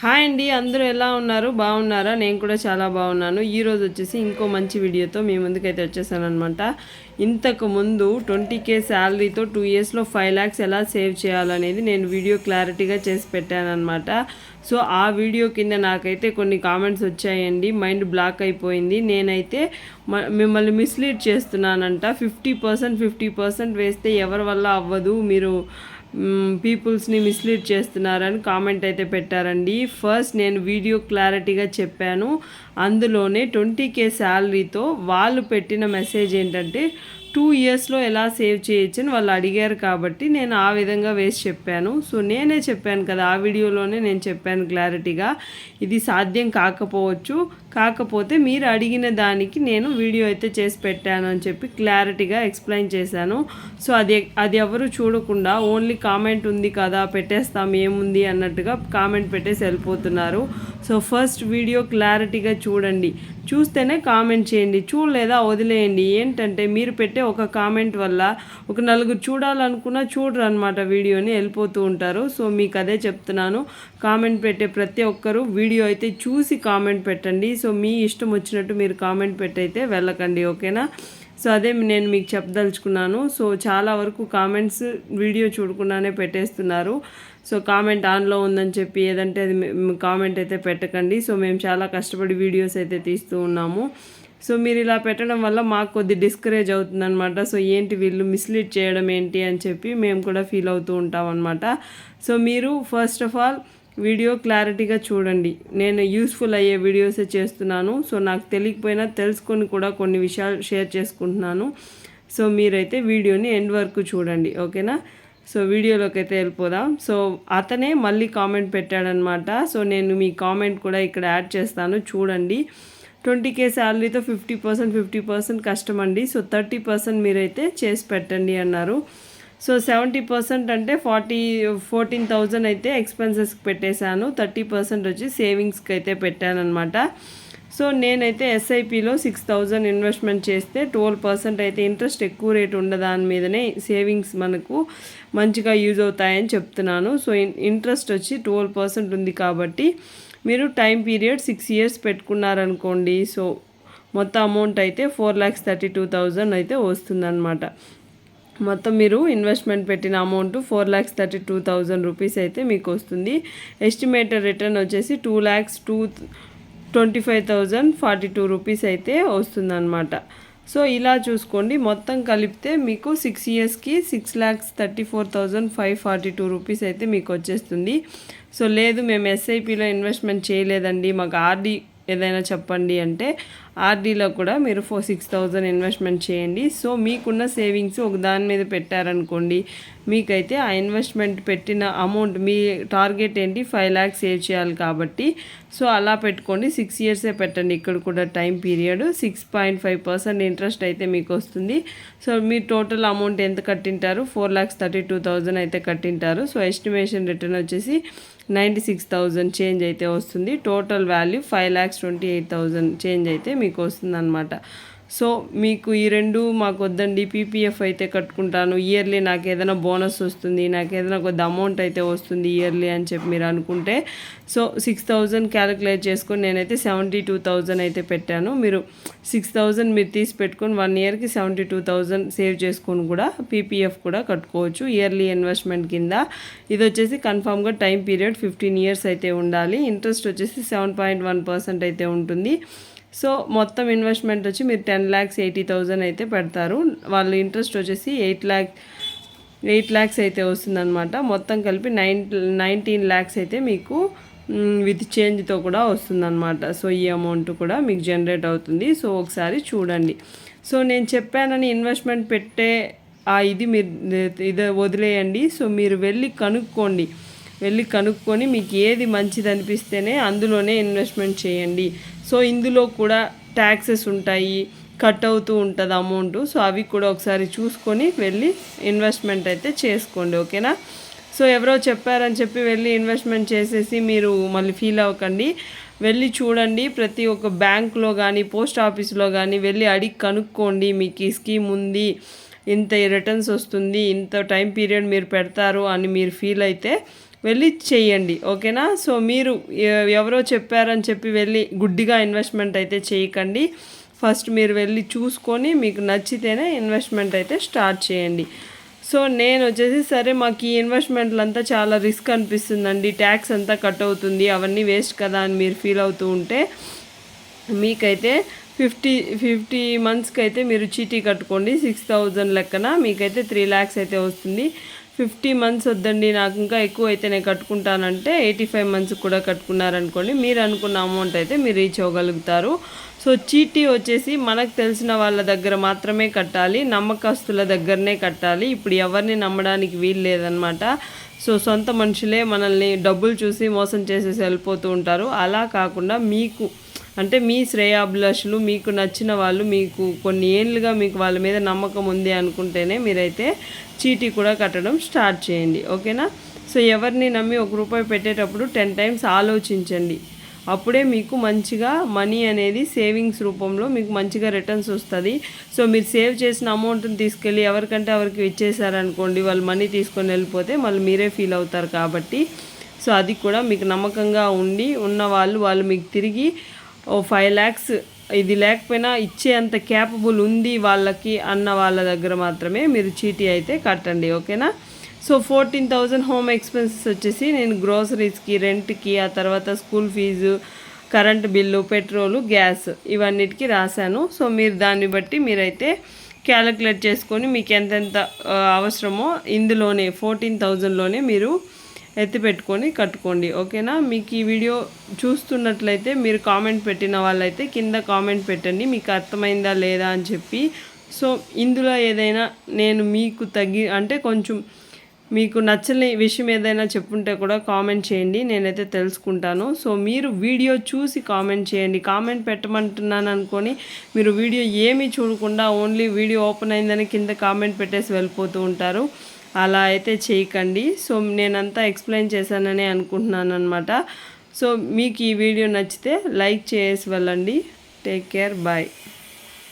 Hi అండి, అందరూ ఎలా ఉన్నారు? బాగున్నారా? నేను కూడా చాలా బాగున్నాను. ఈరోజు వచ్చేసి ఇంకో మంచి వీడియోతో మీ ముందుకైతే వచ్చేసానమాట. ఇంతకు ముందు 20K శాలరీతో 2 ఇయర్స్లో 5 lakhs ఎలా సేవ్ చేయాలనేది నేను వీడియో క్లారిటీగా చేసి పెట్టానమాట. సో ఆ వీడియో కింద నాకైతే కొన్ని కామెంట్స్ వచ్చాయండి. మైండ్ బ్లాక్ అయిపోయింది. నేనైతే మిమ్మల్ని మిస్లీడ్ చేస్తున్నానంట. 50% వేస్తే ఎవరి వల్ల అవ్వదు, మీరు పీపుల్స్ని మిస్లీడ్ చేస్తున్నారని కామెంట్ అయితే పెట్టారండి. ఫస్ట్ నేను వీడియో క్లారిటీగా చెప్పాను. అందులోనే 20K శాలరీతో వాళ్ళు పెట్టిన మెసేజ్ ఏంటంటే 2 ఇయర్స్లో ఎలా సేవ్ చేయొచ్చు అని వాళ్ళు అడిగారు కాబట్టి నేను ఆ విధంగా వేసి చెప్పాను. సో నేనే చెప్పాను కదా, ఆ వీడియోలోనే నేను చెప్పాను క్లారిటీగా, ఇది సాధ్యం కాకపోవచ్చు, కాకపోతే మీరు అడిగిన దానికి నేను వీడియో అయితే చేసి పెట్టాను అని చెప్పి క్లారిటీగా ఎక్స్ప్లెయిన్ చేశాను. సో అది ఎవరు చూడకుండా ఓన్లీ కామెంట్ ఉంది కదా పెట్టేస్తాం ఏముంది అన్నట్టుగా కామెంట్ పెట్టేసి వెళ్ళిపోతున్నారు. సో ఫస్ట్ వీడియో క్లారిటీగా చూడండి, చూస్తేనే కామెంట్ చేయండి, చూడలేదా వదిలేయండి. ఏంటంటే మీరు పెట్టే ఒక కామెంట్ వల్ల ఒక నలుగురు చూడాలనుకున్నా చూడరు అనమాట, వీడియోని వెళ్ళిపోతూ ఉంటారు. సో మీకు అదే చెప్తున్నాను, కామెంట్ పెట్టే ప్రతి ఒక్కరూ వీడియో అయితే చూసి కామెంట్ పెట్టండి. సో మీ ఇష్టం వచ్చినట్టు మీరు కామెంట్ పెట్టయితే వెళ్ళకండి, ఓకేనా? సో అదే నేను మీకు చెప్పదలుచుకున్నాను. సో చాలా వరకు కామెంట్స్ వీడియో చూడకుండానే పెట్టేస్తున్నారు. సో కామెంట్ ఆన్లో ఉందని చెప్పి ఏదంటే అది కామెంట్ అయితే పెట్టకండి. సో మేము చాలా కష్టపడి వీడియోస్ అయితే తీస్తూ ఉన్నాము. సో మీరు ఇలా పెట్టడం వల్ల మాకు కొద్ది డిస్కరేజ్ అవుతుందన్నమాట. సో ఏంటి వీళ్ళు మిస్లీడ్ చేయడం ఏంటి అని చెప్పి మేము కూడా ఫీల్ అవుతూ ఉంటాం అనమాట. సో మీరు ఫస్ట్ ఆఫ్ ఆల్ వీడియో క్లారిటీగా చూడండి. నేను యూస్ఫుల్ అయ్యే వీడియోసే చేస్తున్నాను. సో నాకు తెలియకపోయినా తెలుసుకొని కూడా కొన్ని విషయాలు షేర్ చేసుకుంటున్నాను. సో మీరైతే వీడియోని ఎండ్ వరకు చూడండి, ఓకేనా? సో వీడియోలోకి అయితే వెళ్ళిపోదాం. సో అతనే మళ్ళీ కామెంట్ పెట్టాడనమాట. సో నేను మీ కామెంట్ కూడా ఇక్కడ యాడ్ చేస్తాను, చూడండి. 20K శాలరీతో 50% కష్టం అండి. సో 30% మీరైతే చేసి పెట్టండి అన్నారు. సో 70% అంటే 14,000 అయితే ఎక్స్పెన్సెస్కి పెట్టేశాను. 30% వచ్చి సేవింగ్స్కి అయితే పెట్టానమాట. సో నేనైతే ఎస్ఐపిలో 6,000 ఇన్వెస్ట్మెంట్ చేస్తే 12% అయితే ఇంట్రెస్ట్ ఎక్కువ రేట్ ఉండదు, దాని మీదనే సేవింగ్స్ మనకు మంచిగా యూజ్ అవుతాయని చెప్తున్నాను. సో ఇంట్రెస్ట్ వచ్చి 12% ఉంది కాబట్టి మీరు టైం పీరియడ్ 6 years పెట్టుకున్నారనుకోండి. సో మొత్తం అమౌంట్ అయితే 4,32,000 అయితే వస్తుందన్నమాట. మొత్తం మీరు ఇన్వెస్ట్మెంట్ పెట్టిన అమౌంట్ 4,32,000 రూపీస్ అయితే మీకు వస్తుంది. ఎస్టిమేటెడ్ రిటర్న్ వచ్చేసి 2,25,042 రూపీస్ అయితే వస్తుందన్నమాట. సో ఇలా చూసుకోండి, మొత్తం కలిపితే మీకు 6 yearsకి 6,34,542 రూపీస్ అయితే మీకు వచ్చేస్తుంది. సో లేదు మేము ఎస్ఐపిలో ఇన్వెస్ట్మెంట్ చేయలేదండి, మాకు ఆర్డీ ఏదైనా చెప్పండి అంటే ఆర్డీలో కూడా మీరు 6,000 ఇన్వెస్ట్మెంట్ చేయండి. సో మీకున్న సేవింగ్స్ ఒక దాని మీద పెట్టారనుకోండి, మీకైతే ఆ ఇన్వెస్ట్మెంట్ పెట్టిన అమౌంట్, మీ టార్గెట్ ఏంటి 5 lakhs సేవ్ చేయాలి కాబట్టి సో అలా పెట్టుకోండి. 6 yearsే పెట్టండి. ఇక్కడ కూడా టైం పీరియడ్ 6.5% ఇంట్రెస్ట్ అయితే మీకు వస్తుంది. సో మీ టోటల్ అమౌంట్ ఎంత కట్టింటారు? 4,32,000 అయితే కట్టింటారు. సో ఎస్టిమేషన్ రిటర్న్ వచ్చేసి 96,000 చేంజ్ అయితే వస్తుంది. టోటల్ వాల్యూ 5,28,000 చేంజ్ అయితే మీకు వస్తుందన్నమాట. సో మీకు ఈ రెండు మాకు వద్దండి, పీపీఎఫ్ అయితే కట్టుకుంటాను, ఇయర్లీ నాకు ఏదైనా బోనస్ వస్తుంది, నాకు ఏదైనా కొద్ది అమౌంట్ అయితే వస్తుంది ఇయర్లీ అని చెప్పి మీరు అనుకుంటే సో 6,000 క్యాలిక్యులేట్ చేసుకొని నేనైతే 72,000 అయితే పెట్టాను. మీరు 6,000 మీరు తీసి పెట్టుకొని 1 yearకి 72,000 సేవ్ చేసుకొని కూడా పీపీఎఫ్ కూడా కట్టుకోవచ్చు ఇయర్లీ ఇన్వెస్ట్మెంట్ కింద. ఇది వచ్చేసి కన్ఫామ్గా టైం పీరియడ్ 15 years అయితే ఉండాలి. ఇంట్రెస్ట్ వచ్చేసి 7.1% అయితే ఉంటుంది. సో మొత్తం ఇన్వెస్ట్మెంట్ వచ్చి మీరు 10,80,000 అయితే పెడతారు. వాళ్ళ ఇంట్రెస్ట్ వచ్చేసి 8 lakhs అయితే వస్తుందన్నమాట. మొత్తం కలిపి 19 lakhs అయితే మీకు విత్ చేంజ్తో కూడా వస్తుందన్నమాట. సో ఈ అమౌంట్ కూడా మీకు జనరేట్ అవుతుంది. సో ఒకసారి చూడండి. సో నేను చెప్పానని ఇన్వెస్ట్మెంట్ పెట్టే ఇది మీరు ఇది వదిలేయండి. సో మీరు వెళ్ళి కనుక్కొని మీకు ఏది మంచిది అనిపిస్తేనే అందులోనే ఇన్వెస్ట్మెంట్ చేయండి. సో ఇందులో కూడా ట్యాక్సెస్ ఉంటాయి, కట్ అవుతూ ఉంటుంది అమౌంట్. సో అవి కూడా ఒకసారి చూసుకొని వెళ్ళి ఇన్వెస్ట్మెంట్ అయితే చేసుకోండి, ఓకేనా? సో ఎవరో చెప్పారని చెప్పి వెళ్ళి ఇన్వెస్ట్మెంట్ చేసేసి మీరు మళ్ళీ ఫీల్ అవ్వకండి. వెళ్ళి చూడండి, ప్రతి ఒక్క బ్యాంక్లో కానీ పోస్ట్ ఆఫీస్లో కానీ వెళ్ళి అడిగి కనుక్కోండి, మీకు ఈ స్కీమ్ ఉంది, ఇంత రిటర్న్స్ వస్తుంది, ఇంత టైం పీరియడ్ మీరు పెడతారు అని మీరు ఫీల్ అయితే వెళ్ళి చెయ్యండి, ఓకేనా. సో మీరు ఎవరో చెప్పారని చెప్పి వెళ్ళి గుడ్డిగా ఇన్వెస్ట్మెంట్ అయితే చేయకండి. ఫస్ట్ మీరు వెళ్ళి చూసుకొని మీకు నచ్చితేనే ఇన్వెస్ట్మెంట్ అయితే స్టార్ట్ చేయండి. సో నేను వచ్చేసి సరే మాకు ఈ ఇన్వెస్ట్మెంట్లు అంతా చాలా రిస్క్ అనిపిస్తుందండి, ట్యాక్స్ అంతా కట్ అవుతుంది, అవన్నీ వేస్ట్ కదా అని మీరు ఫీల్ అవుతూ ఉంటే మీకైతే 50 మంత్స్కి అయితే మీరు చీటీ కట్టుకోండి. 6,000 లెక్కన మీకైతే 3 lakhs అయితే వస్తుంది. 50 మంత్స్ వద్దండి నాకు ఇంకా ఎక్కువ అయితే నేను కట్టుకుంటానంటే 85 మంత్స్ కూడా కట్టుకున్నారనుకోండి, మీరు అనుకున్న అమౌంట్ అయితే మీరు రీచ్ అవ్వగలుగుతారు. సో చీటీ వచ్చేసి మనకు తెలిసిన వాళ్ళ దగ్గర మాత్రమే కట్టాలి, నమ్మకస్తుల దగ్గరనే కట్టాలి. ఇప్పుడు ఎవరిని నమ్మడానికి వీలు లేదనమాట. సో సొంత మనుషులే మనల్ని డబ్బులు చూసి మోసం చేసేసి వెళ్ళిపోతూ ఉంటారు. అలా కాకుండా మీకు అంటే మీ శ్రేయాభిలాషులు, మీకు నచ్చిన వాళ్ళు, మీకు కొన్ని ఏళ్ళుగా మీకు వాళ్ళ మీద నమ్మకం ఉంది అనుకుంటేనే మీరైతే చీటీ కూడా కట్టడం స్టార్ట్ చేయండి, ఓకేనా. సో ఎవరిని నమ్మి ₹1 పెట్టేటప్పుడు 10 times ఆలోచించండి. అప్పుడే మీకు మంచిగా మనీ అనేది సేవింగ్స్ రూపంలో మీకు మంచిగా రిటర్న్స్ వస్తుంది. సో మీరు సేవ్ చేసిన అమౌంట్ని తీసుకెళ్ళి ఎవరికంటే ఎవరికి ఇచ్చేసారనుకోండి, వాళ్ళు మనీ తీసుకొని వెళ్ళిపోతే మళ్ళీ మీరే ఫీల్ అవుతారు. కాబట్టి సో అది కూడా మీకు నమ్మకంగా ఉన్న వాళ్ళు మీకు తిరిగి 5 lakhs ఇది లేకపోయినా ఇచ్చేంత క్యాపబుల్ ఉంది వాళ్ళకి అన్న వాళ్ళ దగ్గర మాత్రమే మీరు చీటీ అయితే కట్టండి, ఓకేనా. సో 14,000 హోమ్ ఎక్స్పెన్సెస్ వచ్చేసి నేను గ్రోసరీస్కి, రెంట్కి, ఆ తర్వాత school fee, current bill, petrol, gas ఇవన్నిటికీ రాశాను. సో మీరు దాన్ని బట్టి మీరైతే క్యాలిక్యులేట్ చేసుకొని మీకు ఎంతెంత అవసరమో ఇందులోనే 14,000లోనే మీరు ఎత్తిపెట్టుకొని కట్టుకోండి, ఓకేనా. మీకు ఈ వీడియో చూస్తున్నట్లయితే మీరు కామెంట్ పెట్టిన వాళ్ళైతే కింద కామెంట్ పెట్టండి మీకు అర్థమైందా లేదా అని చెప్పి. సో ఇందులో ఏదైనా నేను మీకు అంటే కొంచెం మీకు నచ్చని విషయం ఏదైనా చెప్పుంటే కూడా కామెంట్ చేయండి, నేనైతే తెలుసుకుంటాను. సో మీరు వీడియో చూసి కామెంట్ చేయండి. కామెంట్ పెట్టమంటున్నాను అనుకొని మీరు వీడియో ఏమీ చూడకుండా ఓన్లీ వీడియో ఓపెన్ అయిందని కింద కామెంట్ పెట్టేసి వెళ్ళిపోతూ ఉంటారు. అలా అయితే చేయకండి. సో నేనంతా ఎక్స్ప్లెయిన్ చేశానని అనుకుంటున్నాను అనమాట. సో మీకు ఈ వీడియో నచ్చితే లైక్ చేసి వెళ్ళండి. Take care, bye.